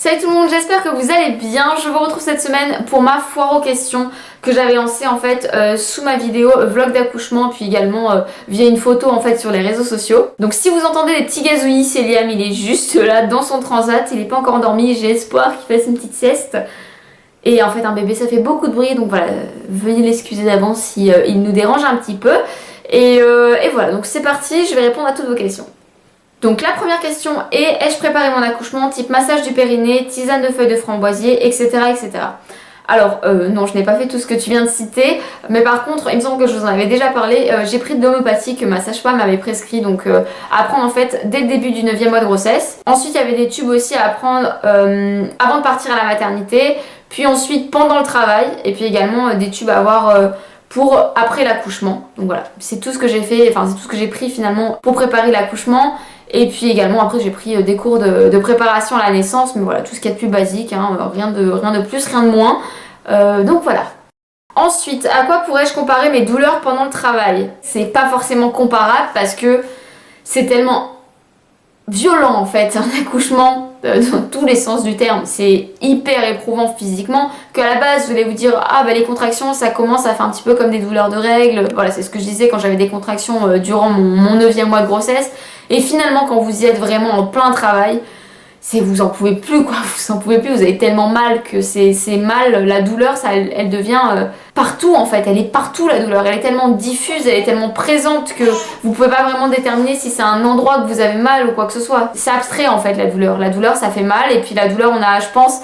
Salut tout le monde, j'espère que vous allez bien. Je vous retrouve cette semaine pour ma foire aux questions que j'avais lancée en fait sous ma vidéo vlog d'accouchement, puis également via une photo en fait sur les réseaux sociaux. Donc si vous entendez des petits gazouillis, c'est Liam, il est juste là dans son transat, il n'est pas encore endormi, j'ai espoir qu'il fasse une petite sieste. Et en fait un bébé ça fait beaucoup de bruit, donc voilà, veuillez l'excuser d'avance si il nous dérange un petit peu. Et voilà, donc c'est parti, je vais répondre à toutes vos questions. Donc la première question est: ai-je préparé mon accouchement type massage du périnée, tisane de feuilles de framboisier, etc. etc. Alors non, je n'ai pas fait tout ce que tu viens de citer, mais par contre il me semble que je vous en avais déjà parlé, j'ai pris de l'homéopathie que ma sage-femme m'avait prescrit, donc à prendre en fait dès le début du 9e mois de grossesse. Ensuite il y avait des tubes aussi à prendre avant de partir à la maternité, puis ensuite pendant le travail, et puis également des tubes à avoir pour après l'accouchement. Donc voilà, c'est tout ce que j'ai fait, enfin c'est tout ce que j'ai pris finalement pour préparer l'accouchement. Et puis également après j'ai pris des cours de préparation à la naissance, mais voilà, tout ce qu'il y a de plus basique, hein, rien de plus, rien de moins. Donc voilà. Ensuite, à quoi pourrais-je comparer mes douleurs pendant le travail? C'est pas forcément comparable parce que c'est tellement violent en fait, un accouchement dans tous les sens du terme, c'est hyper éprouvant physiquement, qu'à la base je voulais vous dire ah bah les contractions ça commence à faire un petit peu comme des douleurs de règles, voilà c'est ce que je disais quand j'avais des contractions durant mon 9e mois de grossesse, et finalement quand vous y êtes vraiment en plein travail, c'est vous en pouvez plus quoi, vous en pouvez plus, vous avez tellement mal que c'est mal, la douleur ça, elle devient partout en fait, elle est partout la douleur, elle est tellement diffuse, elle est tellement présente que vous pouvez pas vraiment déterminer si c'est un endroit que vous avez mal ou quoi que ce soit. C'est abstrait en fait la douleur ça fait mal, et puis la douleur on a je pense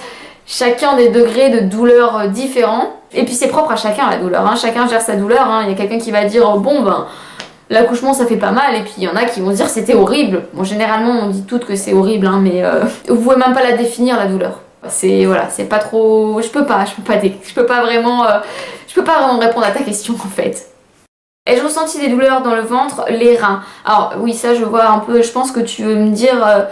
chacun des degrés de douleur différents, et puis c'est propre à chacun la douleur, hein. Chacun gère sa douleur, hein. Il y a quelqu'un qui va dire bon ben l'accouchement ça fait pas mal, et puis il y en a qui vont dire c'était horrible. Bon généralement on dit toutes que c'est horrible, hein, mais vous pouvez même pas la définir la douleur. C'est voilà, c'est pas trop, je peux pas vraiment répondre à ta question en fait. Ai-je ressenti des douleurs dans le ventre, les reins? Alors oui, ça je vois un peu, je pense que tu veux me dire,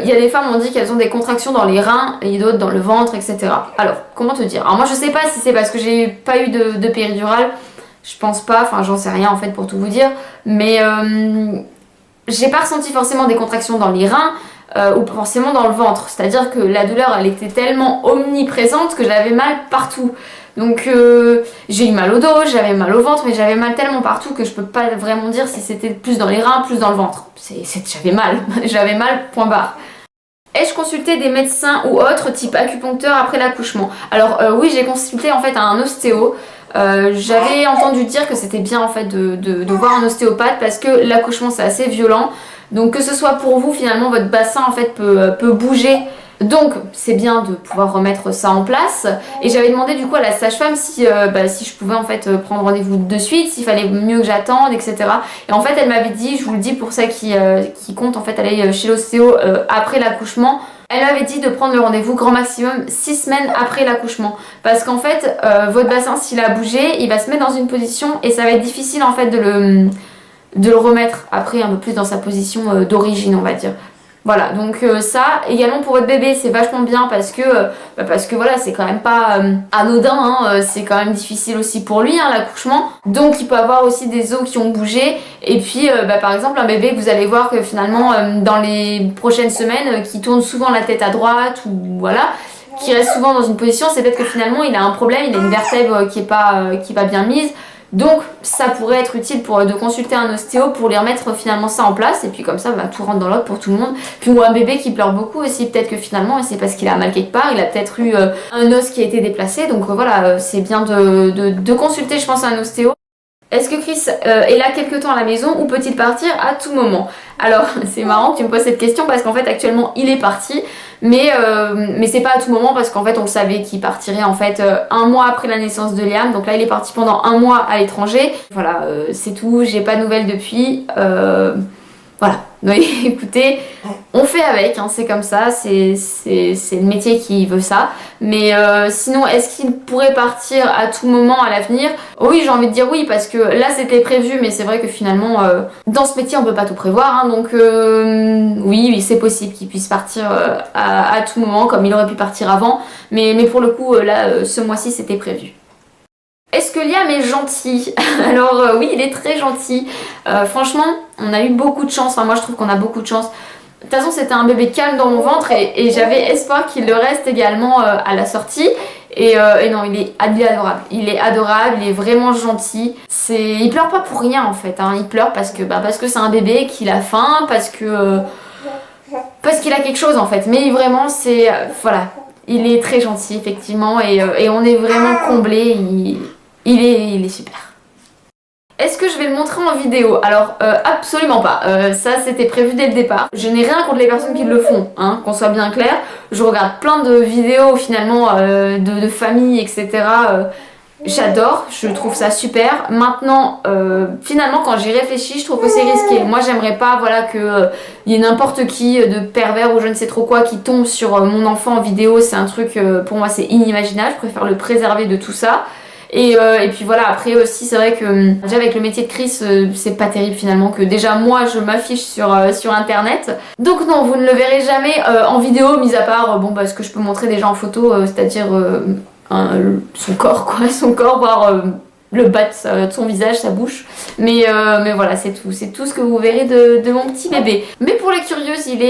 il y a des femmes on dit qu'elles ont des contractions dans les reins et d'autres dans le ventre, etc. Alors comment te dire? Alors moi je sais pas si c'est parce que j'ai pas eu de péridurale. Je pense pas, enfin j'en sais rien en fait pour tout vous dire, mais j'ai pas ressenti forcément des contractions dans les reins ou forcément dans le ventre, c'est-à-dire que la douleur elle était tellement omniprésente que j'avais mal partout. Donc j'ai eu mal au dos, j'avais mal au ventre, mais j'avais mal tellement partout que je peux pas vraiment dire si c'était plus dans les reins, plus dans le ventre. J'avais mal, j'avais mal, point barre. Ai-je consulté des médecins ou autres type acupuncteur après l'accouchement? Alors oui, j'ai consulté en fait un ostéo. J'avais entendu dire que c'était bien en fait de voir un ostéopathe parce que l'accouchement c'est assez violent, donc que ce soit pour vous finalement votre bassin en fait peut bouger, donc c'est bien de pouvoir remettre ça en place. Et j'avais demandé du coup à la sage-femme si je pouvais en fait prendre rendez-vous de suite, s'il fallait mieux que j'attende, etc. Et en fait elle m'avait dit, je vous le dis pour ça qui compte en fait aller chez l'ostéo après l'accouchement, elle m'avait dit de prendre le rendez-vous grand maximum 6 semaines après l'accouchement. Parce qu'en fait, votre bassin, s'il a bougé, il va se mettre dans une position et ça va être difficile en fait de le remettre après un peu plus dans sa position d'origine, on va dire. Voilà, donc ça, également pour votre bébé, c'est vachement bien parce que voilà, c'est quand même pas anodin, hein, c'est quand même difficile aussi pour lui, hein, l'accouchement. Donc il peut avoir aussi des os qui ont bougé, et puis par exemple un bébé que vous allez voir que finalement dans les prochaines semaines, qui tourne souvent la tête à droite, ou voilà, qui reste souvent dans une position, c'est peut-être que finalement il a un problème, il a une vertèbre qui est pas bien mise. Donc ça pourrait être utile de consulter un ostéo pour lui remettre finalement ça en place, et puis comme ça tout rentre dans l'ordre pour tout le monde. Puis moi un bébé qui pleure beaucoup aussi, peut-être que finalement c'est parce qu'il a mal quelque part, il a peut-être eu un os qui a été déplacé, donc voilà, c'est bien de consulter je pense un ostéo. Est-ce que Chris est là quelque temps à la maison ou peut-il partir à tout moment? Alors c'est marrant que tu me poses cette question parce qu'en fait actuellement il est parti, mais c'est pas à tout moment parce qu'en fait on le savait qu'il partirait en fait un mois après la naissance de Liam, donc là il est parti pendant un mois à l'étranger. Voilà, c'est tout, j'ai pas de nouvelles depuis. Voilà, oui, écoutez, on fait avec, hein, c'est comme ça, c'est le métier qui veut ça. Mais sinon, est-ce qu'il pourrait partir à tout moment à l'avenir? Oui, j'ai envie de dire oui, parce que là c'était prévu, mais c'est vrai que finalement, dans ce métier on peut pas tout prévoir, hein, donc oui, c'est possible qu'il puisse partir à tout moment, comme il aurait pu partir avant, mais pour le coup, là, ce mois-ci c'était prévu. Est-ce que Liam est gentil? Alors oui, il est très gentil. Franchement, on a eu beaucoup de chance. Enfin, moi je trouve qu'on a beaucoup de chance. De toute façon c'était un bébé calme dans mon ventre et j'avais espoir qu'il le reste également à la sortie. Et non, il est adorable. Il est adorable, il est vraiment gentil. Il pleure pas pour rien en fait. Hein. Il pleure parce que c'est un bébé, qu'il a faim, parce qu'il a quelque chose en fait. Mais vraiment, voilà. Il est très gentil effectivement et on est vraiment comblés. Il est super. Est-ce que je vais le montrer en vidéo? Alors absolument pas, ça c'était prévu dès le départ. Je n'ai rien contre les personnes qui le font, hein, qu'on soit bien clair. Je regarde plein de vidéos finalement de famille, etc. J'adore, je trouve ça super. Maintenant, finalement quand j'y réfléchis, je trouve que c'est risqué. Moi j'aimerais pas voilà, que y ait n'importe qui de pervers ou je ne sais trop quoi qui tombe sur mon enfant en vidéo. C'est un truc, pour moi c'est inimaginable, je préfère le préserver de tout ça. Et puis voilà, après aussi c'est vrai que déjà avec le métier de Chris c'est pas terrible finalement que déjà moi je m'affiche sur internet. Donc non, vous ne le verrez jamais en vidéo, mis à part ce que je peux montrer déjà en photo, c'est-à-dire son corps quoi, son corps, voire le bas de son visage, sa bouche. Mais voilà, c'est tout ce que vous verrez de mon petit bébé. Mais pour les curieuses, il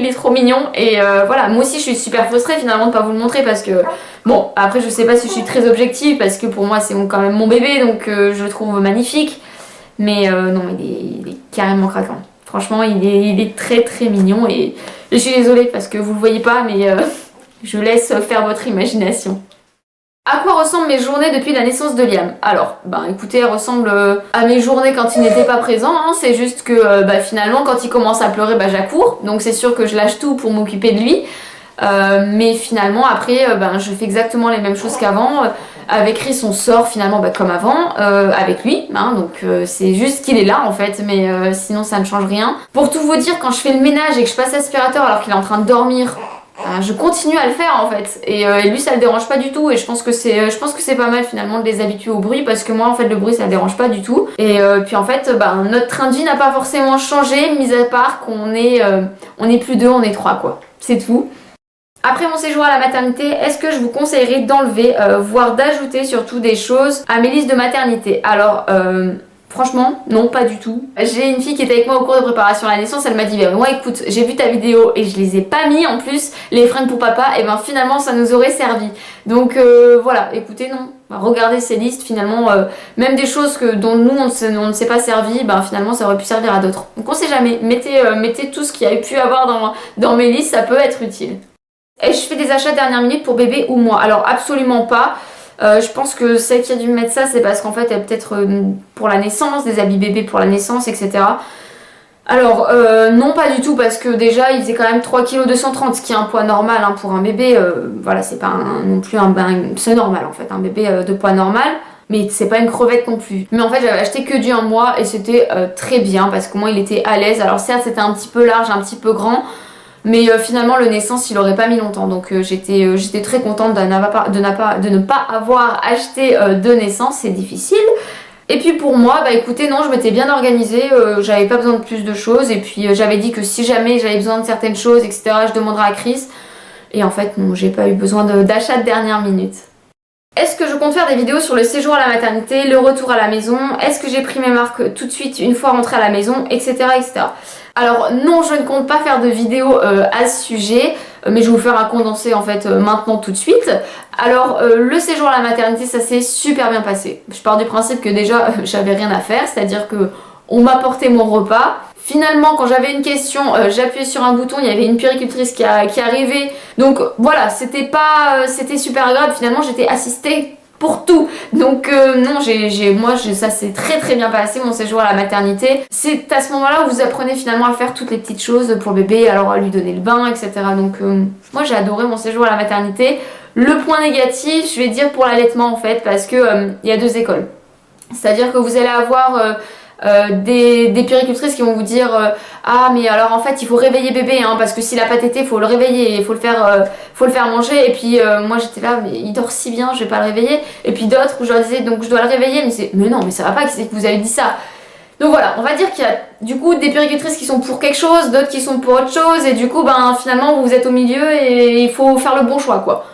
est trop mignon et voilà, moi aussi je suis super frustrée finalement de pas vous le montrer parce que bon, après je sais pas si je suis très objective parce que pour moi c'est quand même mon bébé donc je le trouve magnifique, mais non, il est carrément craquant. Franchement il est très très mignon et je suis désolée parce que vous le voyez pas mais je laisse faire votre imagination. À quoi ressemblent mes journées depuis la naissance de Liam? Alors, écoutez, elles ressemblent à mes journées quand il n'était pas présent, hein. C'est juste que finalement quand il commence à pleurer, j'accours, donc c'est sûr que je lâche tout pour m'occuper de lui. Mais finalement après, je fais exactement les mêmes choses qu'avant. Avec Chris on sort finalement comme avant, avec lui, hein, donc c'est juste qu'il est là en fait, mais sinon ça ne change rien. Pour tout vous dire, quand je fais le ménage et que je passe l'aspirateur alors qu'il est en train de dormir, je continue à le faire en fait et lui ça le dérange pas du tout et je pense que c'est pas mal finalement de les habituer au bruit parce que moi en fait le bruit ça le dérange pas du tout et puis en fait notre train de vie n'a pas forcément changé mis à part qu'on est plus deux, on est trois quoi, c'est tout. Après mon séjour à la maternité, est-ce que je vous conseillerais d'enlever, voire d'ajouter surtout des choses à mes listes de maternité? Alors franchement, non, pas du tout. J'ai une fille qui était avec moi au cours de préparation à la naissance, elle m'a dit moi écoute, j'ai vu ta vidéo et je les ai pas mis en plus, les fringues pour papa, et finalement ça nous aurait servi. Donc voilà, écoutez non, regardez ces listes finalement, même des choses dont nous on ne s'est pas servi, finalement ça aurait pu servir à d'autres. Donc on sait jamais, mettez tout ce qu'il y a pu avoir dans mes listes, ça peut être utile. Est-ce que je fais des achats de dernière minute pour bébé ou moi? Alors absolument pas. Je pense que celle qui a dû me mettre ça, c'est parce qu'en fait elle peut-être pour la naissance, des habits bébés pour la naissance, etc. Alors non, pas du tout, parce que déjà il faisait quand même 3,230 kg, ce qui est un poids normal hein, pour un bébé. Voilà, c'est pas non plus c'est normal en fait, un bébé de poids normal. Mais c'est pas une crevette non plus. Mais en fait j'avais acheté que du 1 mois et c'était très bien parce qu'au moins il était à l'aise. Alors certes c'était un petit peu large, un petit peu grand. Mais finalement le naissance il aurait pas mis longtemps donc j'étais très contente de ne pas avoir acheté de naissance, c'est difficile. Et puis pour moi écoutez non, je m'étais bien organisée, j'avais pas besoin de plus de choses et puis j'avais dit que si jamais j'avais besoin de certaines choses etc je demanderais à Chris et en fait non, j'ai pas eu besoin d'achat de dernière minute. Est-ce que je compte faire des vidéos sur le séjour à la maternité, le retour à la maison, est-ce que j'ai pris mes marques tout de suite une fois rentrée à la maison, etc. Alors non, je ne compte pas faire de vidéo à ce sujet, mais je vais vous faire un condensé en fait maintenant tout de suite. Alors le séjour à la maternité, ça s'est super bien passé. Je pars du principe que déjà j'avais rien à faire, c'est-à-dire que on m'a porté mon repas. Finalement, quand j'avais une question, j'appuyais sur un bouton, il y avait une puéricultrice qui arrivait. Donc voilà, c'était super agréable. Finalement, j'étais assistée pour tout. Donc non, ça s'est très très bien passé mon séjour à la maternité. C'est à ce moment-là où vous apprenez finalement à faire toutes les petites choses pour le bébé, alors à lui donner le bain, etc. Donc moi j'ai adoré mon séjour à la maternité. Le point négatif, je vais dire pour l'allaitement en fait, parce que il y a deux écoles. C'est-à-dire que vous allez avoir des puéricultrices qui vont vous dire ah mais alors en fait il faut réveiller bébé hein, parce que s'il a pas tété il faut le réveiller, il faut le faire manger et puis moi j'étais là mais il dort si bien je vais pas le réveiller et puis d'autres où je leur disais donc je dois le réveiller mais non mais ça va pas, c'est que vous avez dit ça. Donc voilà, on va dire qu'il y a du coup des puéricultrices qui sont pour quelque chose, d'autres qui sont pour autre chose et du coup finalement vous êtes au milieu et il faut faire le bon choix quoi.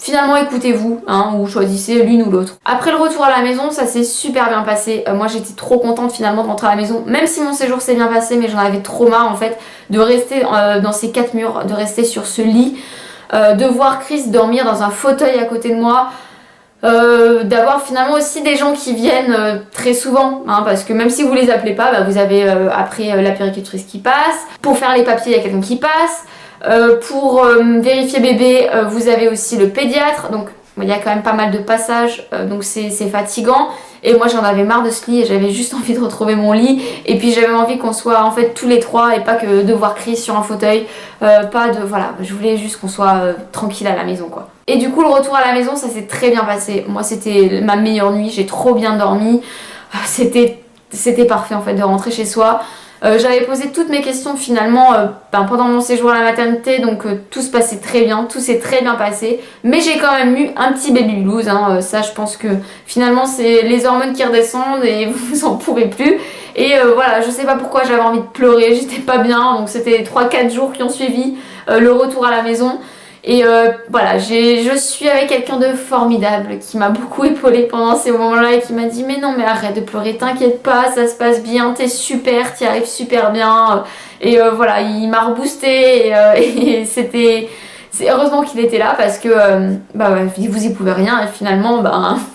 finalement écoutez-vous, hein, ou choisissez l'une ou l'autre. Après le retour à la maison, ça s'est super bien passé. Moi j'étais trop contente finalement de rentrer à la maison, même si mon séjour s'est bien passé, mais j'en avais trop marre en fait de rester dans ces quatre murs, de rester sur ce lit, de voir Chris dormir dans un fauteuil à côté de moi. D'avoir finalement aussi des gens qui viennent très souvent, hein, parce que même si vous les appelez pas, bah, vous avez après la puéricultrice qui passe, pour faire les papiers il y a quelqu'un qui passe, pour vérifier bébé vous avez aussi le pédiatre, donc il y a quand même pas mal de passages, donc c'est fatigant. Et moi j'en avais marre de ce lit et j'avais juste envie de retrouver mon lit, et puis j'avais envie qu'on soit en fait tous les trois et pas que de voir Chris sur un fauteuil, pas de, voilà, je voulais juste qu'on soit tranquille à la maison quoi. Et du coup le retour à la maison ça s'est très bien passé, moi c'était ma meilleure nuit, j'ai trop bien dormi, c'était parfait en fait de rentrer chez soi. J'avais posé toutes mes questions finalement pendant mon séjour à la maternité, donc tout se passait très bien, tout s'est très bien passé, mais j'ai quand même eu un petit baby blues, hein, ça je pense que finalement c'est les hormones qui redescendent et vous en pouvez plus, et voilà, je sais pas pourquoi j'avais envie de pleurer, j'étais pas bien, donc c'était 3-4 jours qui ont suivi le retour à la maison. Et voilà, je suis avec quelqu'un de formidable qui m'a beaucoup épaulée pendant ces moments-là et qui m'a dit mais non mais arrête de pleurer, t'inquiète pas, ça se passe bien, t'es super, t'y arrives super bien. Et voilà, il m'a reboosté et c'était... Heureusement qu'il était là parce que vous y pouvez rien et finalement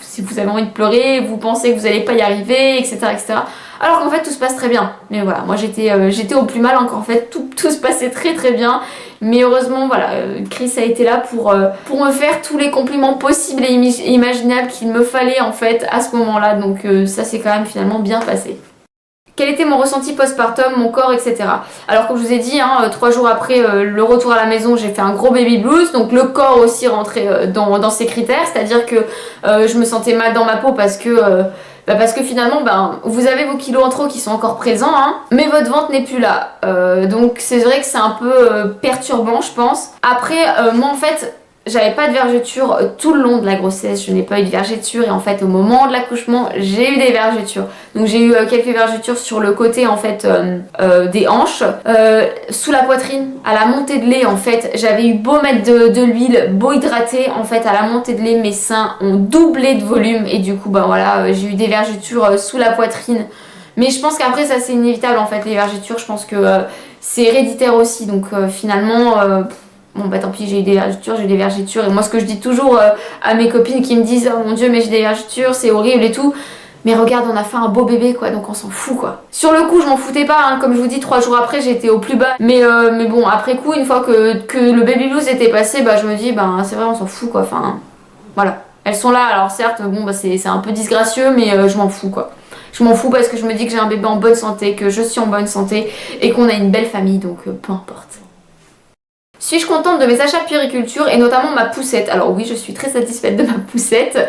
si vous avez envie de pleurer, vous pensez que vous n'allez pas y arriver, etc. etc. Alors qu'en fait tout se passe très bien. Mais voilà, moi j'étais au plus mal, donc en fait tout se passait très très bien. Mais heureusement voilà, Chris a été là pour me faire tous les compliments possibles et imaginables qu'il me fallait en fait à ce moment-là. Donc ça s'est quand même finalement bien passé. Quel était mon ressenti postpartum, mon corps, etc. Alors comme je vous ai dit, 3 jours après le retour à la maison, j'ai fait un gros baby blues, donc le corps aussi rentrait dans ces critères, c'est-à-dire que je me sentais mal dans ma peau parce que finalement vous avez vos kilos en trop qui sont encore présents, hein, mais votre ventre n'est plus là. Donc c'est vrai que c'est un peu perturbant je pense. Après moi en fait j'avais pas de vergeture tout le long de la grossesse, je n'ai pas eu de vergeture et en fait au moment de l'accouchement j'ai eu des vergetures. Donc j'ai eu quelques vergetures sur le côté en fait des hanches, sous la poitrine, à la montée de lait en fait, j'avais eu beau mettre de l'huile, beau hydrater en fait à la montée de lait, mes seins ont doublé de volume et du coup voilà, j'ai eu des vergetures sous la poitrine. Mais je pense qu'après ça c'est inévitable en fait les vergetures, je pense que c'est héréditaire aussi donc finalement... Bon tant pis, j'ai eu des vergetures et moi ce que je dis toujours à mes copines qui me disent oh mon dieu mais j'ai des vergetures, c'est horrible et tout, mais regarde on a fait un beau bébé quoi, donc on s'en fout quoi. Sur le coup je m'en foutais pas, hein, comme je vous dis 3 jours après j'étais au plus bas, mais bon après coup une fois que le baby blues était passé, je me dis c'est vrai on s'en fout quoi, enfin voilà. Elles sont là, alors certes c'est un peu disgracieux mais je m'en fous quoi. Je m'en fous parce que je me dis que j'ai un bébé en bonne santé, que je suis en bonne santé et qu'on a une belle famille, donc peu importe. Suis-je contente de mes achats de puériculture et notamment ma poussette? Alors oui, je suis très satisfaite de ma poussette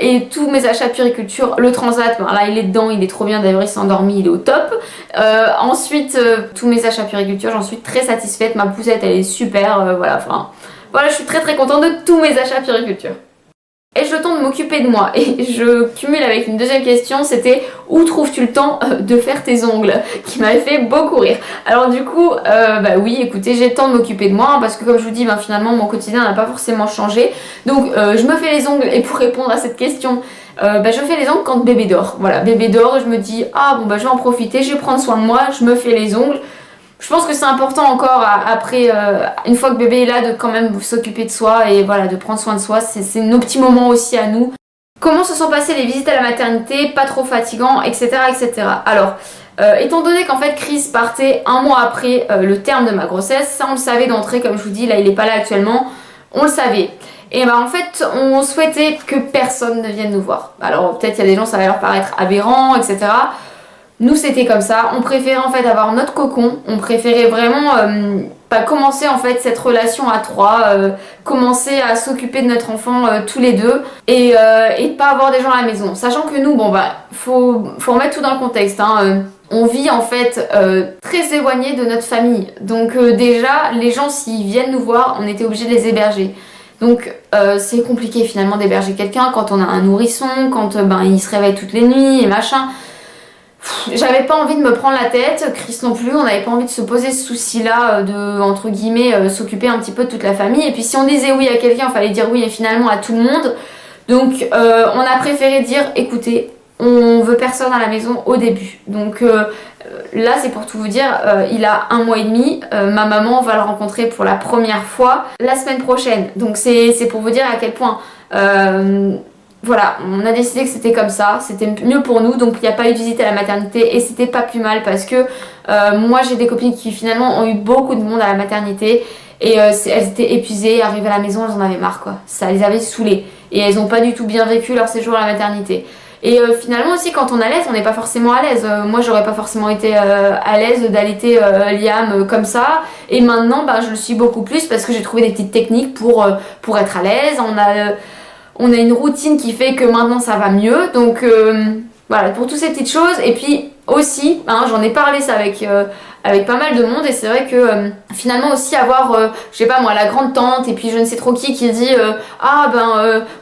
et tous mes achats de puériculture. Le transat, là il est dedans, il est trop bien, d'ailleurs il s'est endormi, il est au top. Ensuite, tous mes achats de puériculture, j'en suis très satisfaite. Ma poussette elle est super, voilà, je suis très très contente de tous mes achats de puériculture. Ai-je le temps de m'occuper de moi? Et je cumule avec une deuxième question, c'était où trouves-tu le temps de faire tes ongles? Qui m'avait fait beaucoup rire. Alors du coup, oui, écoutez, j'ai le temps de m'occuper de moi, hein, parce que comme je vous dis, finalement mon quotidien n'a pas forcément changé. Donc je me fais les ongles, et pour répondre à cette question, je fais les ongles quand bébé dort. Voilà, bébé dort et je me dis, je vais en profiter, je vais prendre soin de moi, je me fais les ongles. Je pense que c'est important encore après, une fois que bébé est là, de quand même s'occuper de soi et voilà, de prendre soin de soi. C'est nos petits moments aussi à nous. Comment se sont passées les visites à la maternité? Pas trop fatigant, etc. etc. Alors, étant donné qu'en fait Chris partait 1 mois après le terme de ma grossesse, ça on le savait d'entrée, comme je vous dis, là il est pas là actuellement, on le savait. Et en fait on souhaitait que personne ne vienne nous voir. Alors peut-être il y a des gens ça va leur paraître aberrant, etc. Nous c'était comme ça, on préférait en fait avoir notre cocon, on préférait vraiment commencer en fait cette relation à 3, commencer à s'occuper de notre enfant tous les deux et pas avoir des gens à la maison. Sachant que nous, faut remettre tout dans le contexte, hein, on vit en fait très éloigné de notre famille. Donc déjà, les gens s'ils viennent nous voir, on était obligé de les héberger. Donc c'est compliqué finalement d'héberger quelqu'un quand on a un nourrisson, quand il se réveille toutes les nuits et machin. J'avais pas envie de me prendre la tête, Chris non plus, on n'avait pas envie de se poser ce souci-là de, entre guillemets, s'occuper un petit peu de toute la famille. Et puis si on disait oui à quelqu'un, il fallait dire oui et finalement à tout le monde. Donc on a préféré dire écoutez, on veut personne à la maison au début. Donc là c'est pour tout vous dire, il a 1 mois et demi, ma maman va le rencontrer pour la première fois la semaine prochaine. Donc c'est pour vous dire à quel point... voilà, on a décidé que c'était comme ça, c'était mieux pour nous, donc il n'y a pas eu de visite à la maternité et c'était pas plus mal parce que moi j'ai des copines qui finalement ont eu beaucoup de monde à la maternité et elles étaient épuisées, arrivées à la maison, elles en avaient marre quoi, ça les avait saoulées et elles n'ont pas du tout bien vécu leur séjour à la maternité. Et finalement aussi quand on allaite, on n'est pas forcément à l'aise. Moi j'aurais pas forcément été à l'aise d'allaiter Liam comme ça. Et maintenant je le suis beaucoup plus parce que j'ai trouvé des petites techniques pour être à l'aise. On a une routine qui fait que maintenant ça va mieux. Donc voilà, pour toutes ces petites choses. Et puis aussi, j'en ai parlé ça avec pas mal de monde. Et c'est vrai que finalement aussi avoir, je sais pas moi, la grande tante et puis je ne sais trop qui dit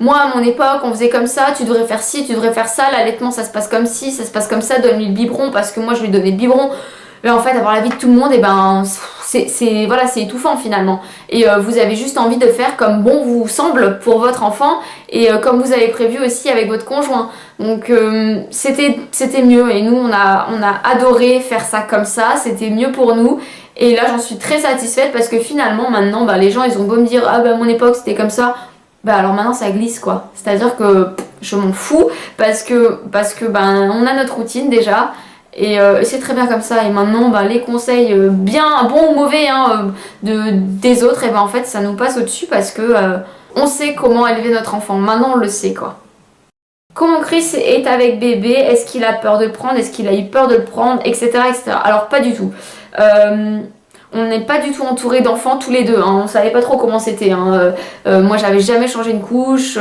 moi à mon époque on faisait comme ça, tu devrais faire ci, tu devrais faire ça. L'allaitement ça se passe comme ci, ça se passe comme ça, donne-lui le biberon parce que moi je lui donnais le biberon. Mais en fait avoir l'avis de tout le monde, et c'est étouffant finalement. Et vous avez juste envie de faire comme bon vous semble pour votre enfant et comme vous avez prévu aussi avec votre conjoint. Donc c'était mieux et nous on a adoré faire ça comme ça, c'était mieux pour nous. Et là j'en suis très satisfaite parce que finalement maintenant les gens ils ont beau me dire à mon époque c'était comme ça. Alors maintenant ça glisse quoi. C'est-à-dire que je m'en fous parce que on a notre routine déjà. Et c'est très bien comme ça. Et maintenant, les conseils bien bons ou mauvais des autres, et en fait, ça nous passe au-dessus parce que on sait comment élever notre enfant. Maintenant, on le sait quoi. Comment Chris est avec bébé? Est-ce qu'il a peur de le prendre? Est-ce qu'il a eu peur de le prendre? Etc. etc. Alors, pas du tout. On n'est pas du tout entouré d'enfants tous les deux. On savait pas trop comment c'était. Moi, j'avais jamais changé une couche.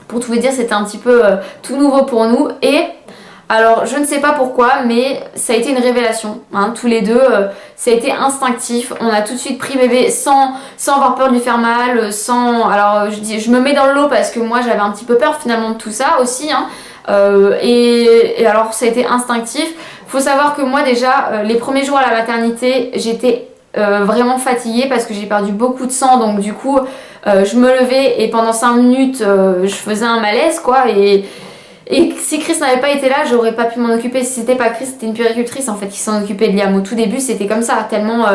Pour tout vous dire, c'était un petit peu tout nouveau pour nous. Et alors je ne sais pas pourquoi mais ça a été une révélation tous les deux, ça a été instinctif, on a tout de suite pris bébé sans avoir peur de lui faire mal, alors je me mets dans le lot parce que moi j'avais un petit peu peur finalement de tout ça aussi et alors ça a été instinctif. Faut savoir que moi déjà les premiers jours à la maternité j'étais vraiment fatiguée parce que j'ai perdu beaucoup de sang, donc du coup je me levais et pendant 5 minutes je faisais un malaise quoi. Et si Chris n'avait pas été là, j'aurais pas pu m'en occuper. Si c'était pas Chris, c'était une puéricultrice en fait qui s'en occupait de Liam. Au tout début, c'était comme ça, tellement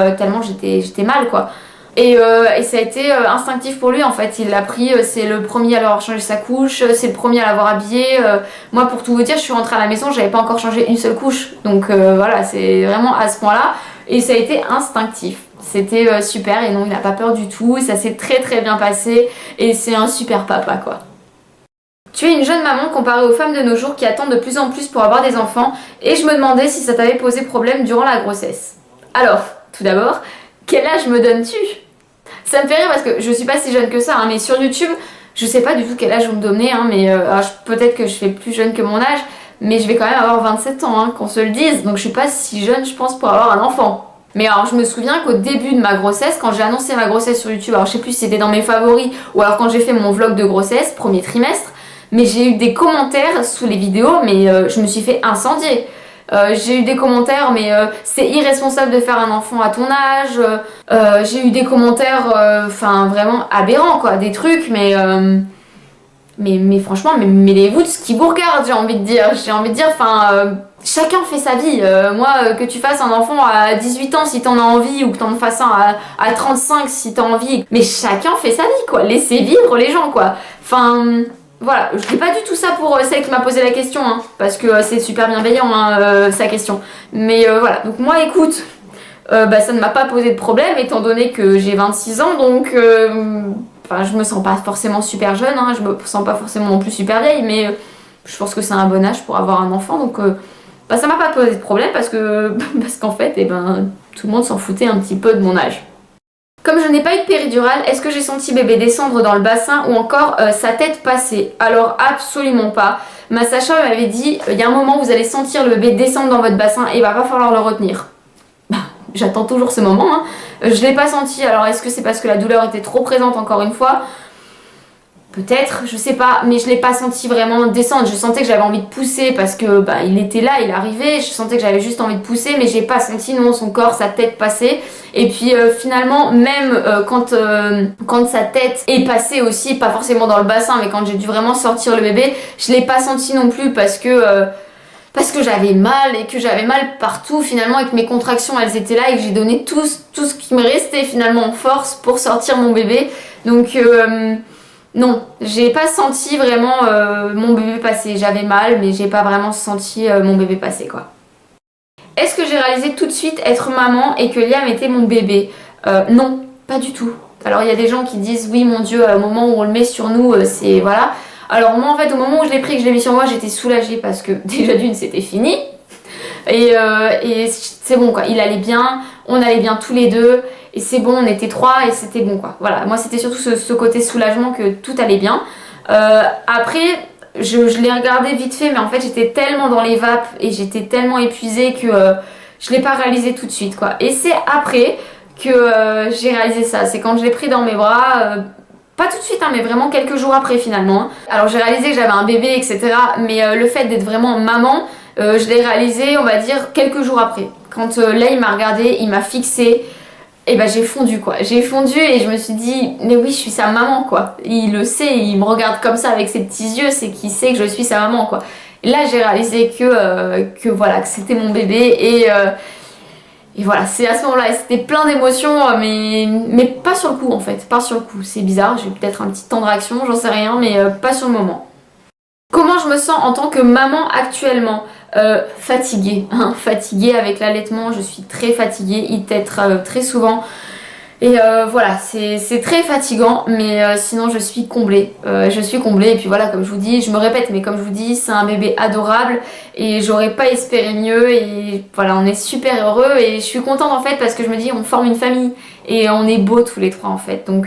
j'étais mal quoi. Et ça a été instinctif pour lui en fait. Il l'a pris, c'est le premier à avoir changé sa couche, c'est le premier à l'avoir habillé. Moi, pour tout vous dire, je suis rentrée à la maison, j'avais pas encore changé une seule couche. Donc voilà, c'est vraiment à ce point-là. Et ça a été instinctif. C'était super et non, il n'a pas peur du tout. Ça s'est très très bien passé et c'est un super papa quoi. Tu es une jeune maman comparée aux femmes de nos jours qui attendent de plus en plus pour avoir des enfants et je me demandais si ça t'avait posé problème durant la grossesse. Alors, tout d'abord, quel âge me donnes-tu? Ça me fait rire parce que je suis pas si jeune que ça, mais sur YouTube, je sais pas du tout quel âge vous me donnez, mais peut-être que je fais plus jeune que mon âge, mais je vais quand même avoir 27 ans, qu'on se le dise, donc je suis pas si jeune je pense pour avoir un enfant. Mais alors je me souviens qu'au début de ma grossesse, quand j'ai annoncé ma grossesse sur YouTube, alors je sais plus si c'était dans mes favoris ou alors quand j'ai fait mon vlog de grossesse, premier trimestre, mais j'ai eu des commentaires sous les vidéos, mais je me suis fait incendier. J'ai eu des commentaires, mais c'est irresponsable de faire un enfant à ton âge. J'ai eu des commentaires, vraiment aberrants, quoi, des trucs, mais franchement, mais mêlez-vous de ce qui vous regarde, j'ai envie de dire. Chacun fait sa vie. Moi, que tu fasses un enfant à 18 ans si t'en as envie, ou que t'en fasses un à 35 si t'as envie, mais chacun fait sa vie, quoi. Laissez vivre les gens, quoi. Voilà, je dis pas du tout ça pour celle qui m'a posé la question, parce que c'est super bienveillant sa question. Mais voilà, donc moi écoute, ça ne m'a pas posé de problème étant donné que j'ai 26 ans, donc je me sens pas forcément super jeune, je me sens pas forcément non plus super vieille, mais je pense que c'est un bon âge pour avoir un enfant, donc ça m'a pas posé de problème parce qu'en fait, tout le monde s'en foutait un petit peu de mon âge. Comme je n'ai pas eu de péridurale, est-ce que j'ai senti bébé descendre dans le bassin ou encore sa tête passer? Alors absolument pas. Ma sage-femme m'avait dit, il y a un moment vous allez sentir le bébé descendre dans votre bassin et il va pas falloir le retenir. J'attends toujours ce moment. Je l'ai pas senti, alors est-ce que c'est parce que la douleur était trop présente encore une fois? Peut-être, je sais pas, mais je l'ai pas senti vraiment descendre. Je sentais que j'avais envie de pousser parce que bah, il était là, il arrivait. Je sentais que j'avais juste envie de pousser, mais j'ai pas senti non son corps, sa tête passer. Et puis finalement, même quand sa tête est passée aussi, pas forcément dans le bassin, mais quand j'ai dû vraiment sortir le bébé, je l'ai pas senti non plus parce que j'avais mal et que j'avais mal partout finalement et que mes contractions elles étaient là et que j'ai donné tout ce qui me restait finalement en force pour sortir mon bébé. Donc non, j'ai pas senti vraiment mon bébé passer. J'avais mal, mais j'ai pas vraiment senti mon bébé passer quoi. Est-ce que j'ai réalisé tout de suite être maman et que Liam était mon bébé? Non, pas du tout. Alors il y a des gens qui disent oui mon Dieu, au moment où on le met sur nous, c'est voilà. Alors moi en fait au moment où je l'ai pris, que je l'ai mis sur moi, j'étais soulagée parce que déjà d'une c'était fini. Et c'est bon quoi, il allait bien, on allait bien tous les deux. Et c'est bon, on était trois et c'était bon quoi. Voilà, moi c'était surtout ce côté soulagement que tout allait bien. Après, je l'ai regardé vite fait, mais en fait j'étais tellement dans les vapes et j'étais tellement épuisée que je l'ai pas réalisé tout de suite quoi. Et c'est après que j'ai réalisé ça. C'est quand je l'ai pris dans mes bras, pas tout de suite, hein, mais vraiment quelques jours après finalement. Alors j'ai réalisé que j'avais un bébé, etc. Mais le fait d'être vraiment maman, je l'ai réalisé, on va dire, quelques jours après. Quand là il m'a regardé, il m'a fixé. Et bah j'ai fondu quoi, j'ai fondu et je me suis dit mais oui je suis sa maman quoi, il le sait, il me regarde comme ça avec ses petits yeux, c'est qu'il sait que je suis sa maman quoi. Et là j'ai réalisé que voilà, que c'était mon bébé et voilà, c'est à ce moment-là, c'était plein d'émotions mais pas sur le coup en fait, pas sur le coup, c'est bizarre, j'ai peut-être un petit temps de réaction, j'en sais rien mais pas sur le moment. Comment je me sens en tant que maman actuellement? Fatiguée, hein, fatiguée avec l'allaitement, je suis très fatiguée, il tètre très souvent et voilà, c'est très fatigant mais sinon je suis comblée, et puis voilà comme je vous dis, je me répète mais comme je vous dis c'est un bébé adorable et j'aurais pas espéré mieux et voilà on est super heureux et je suis contente en fait parce que je me dis on forme une famille et on est beaux tous les trois en fait donc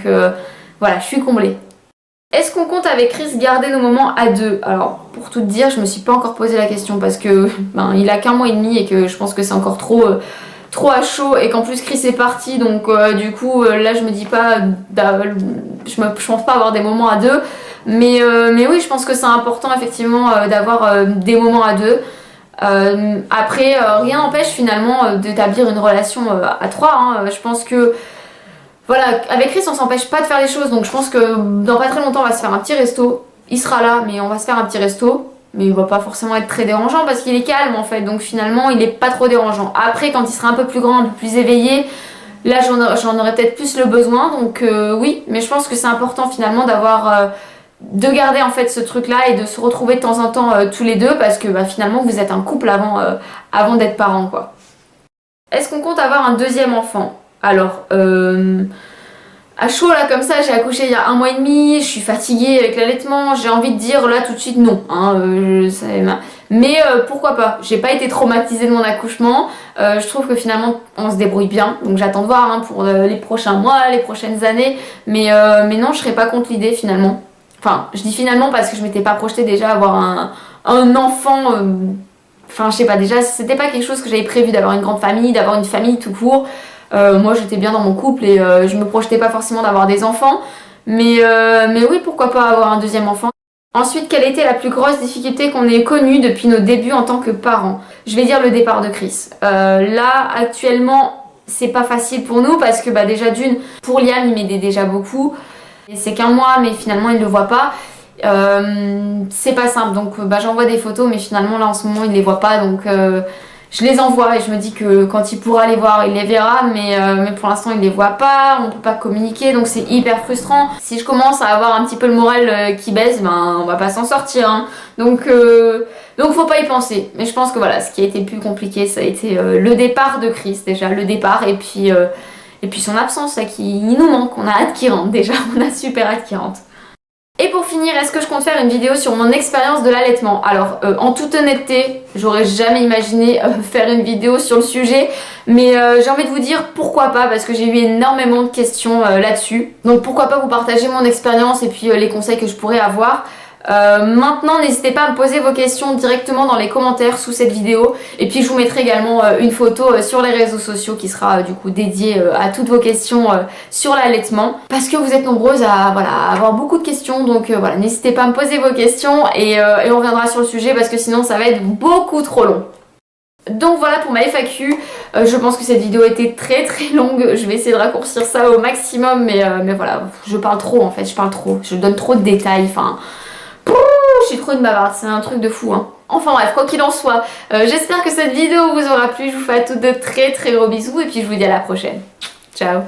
voilà je suis comblée. Est-ce qu'on compte avec Chris garder nos moments à deux? Alors pour tout te dire je me suis pas encore posé la question parce que ben, il a qu'un mois et demi et que je pense que c'est encore trop à chaud et qu'en plus Chris est parti donc du coup là je me dis pas je pense pas avoir des moments à deux mais oui je pense que c'est important effectivement d'avoir des moments à deux. Après rien n'empêche finalement d'établir une relation à trois hein. Je pense que voilà, avec Chris on s'empêche pas de faire les choses donc je pense que dans pas très longtemps on va se faire un petit resto. Il sera là mais on va se faire un petit resto. Mais il va pas forcément être très dérangeant parce qu'il est calme en fait donc finalement il est pas trop dérangeant. Après quand il sera un peu plus grand, un peu plus éveillé, là j'en aurais peut-être plus le besoin donc oui mais je pense que c'est important finalement d'avoir de garder en fait ce truc là et de se retrouver de temps en temps tous les deux parce que bah, finalement vous êtes un couple avant d'être parents quoi. Est-ce qu'on compte avoir un deuxième enfant? Alors à chaud là comme ça, j'ai accouché il y a un mois et demi, je suis fatiguée avec l'allaitement, j'ai envie de dire là tout de suite non. Hein, mais pourquoi pas, j'ai pas été traumatisée de mon accouchement, je trouve que finalement on se débrouille bien, donc j'attends de voir hein, pour les prochains mois, les prochaines années, mais non je serais pas contre l'idée finalement. Enfin je dis finalement parce que je m'étais pas projetée déjà avoir un enfant, enfin je sais pas déjà c'était pas quelque chose que j'avais prévu d'avoir une grande famille, d'avoir une famille tout court. Moi j'étais bien dans mon couple et je me projetais pas forcément d'avoir des enfants mais oui pourquoi pas avoir un deuxième enfant. Ensuite quelle était la plus grosse difficulté qu'on ait connue depuis nos débuts en tant que parents? Je vais dire le départ de Chris. Là actuellement c'est pas facile pour nous parce que bah, déjà d'une pour Liam il m'aidait déjà beaucoup et c'est qu'un mois mais finalement il le voit pas. C'est pas simple donc bah, j'envoie des photos mais finalement là en ce moment il les voit pas donc je les envoie et je me dis que quand il pourra les voir, il les verra, mais pour l'instant il les voit pas, on peut pas communiquer, donc c'est hyper frustrant. Si je commence à avoir un petit peu le moral qui baisse, ben on va pas s'en sortir. Hein. Donc faut pas y penser. Mais je pense que voilà, ce qui a été le plus compliqué, ça a été le départ de Chris déjà, le départ et puis son absence, là, qui nous manque. On a hâte qu'il rentre déjà, on a super hâte qu'il rentre. Et pour finir, est-ce que je compte faire une vidéo sur mon expérience de l'allaitement? Alors, en toute honnêteté, j'aurais jamais imaginé faire une vidéo sur le sujet, mais j'ai envie de vous dire pourquoi pas, parce que j'ai eu énormément de questions là-dessus. Donc pourquoi pas vous partager mon expérience et puis les conseils que je pourrais avoir. Maintenant, n'hésitez pas à me poser vos questions directement dans les commentaires sous cette vidéo. Et puis je vous mettrai également une photo sur les réseaux sociaux qui sera du coup dédiée à toutes vos questions sur l'allaitement. Parce que vous êtes nombreuses à avoir beaucoup de questions. Donc voilà, n'hésitez pas à me poser vos questions et on reviendra sur le sujet parce que sinon ça va être beaucoup trop long. Donc voilà pour ma FAQ, je pense que cette vidéo était très longue, je vais essayer de raccourcir ça au maximum mais voilà, je parle trop en fait, je donne trop de détails, enfin, je suis trop une bavarde, c'est un truc de fou hein. Enfin bref, quoi qu'il en soit, j'espère que cette vidéo vous aura plu, je vous fais à toutes de très gros bisous et puis je vous dis à la prochaine. Ciao.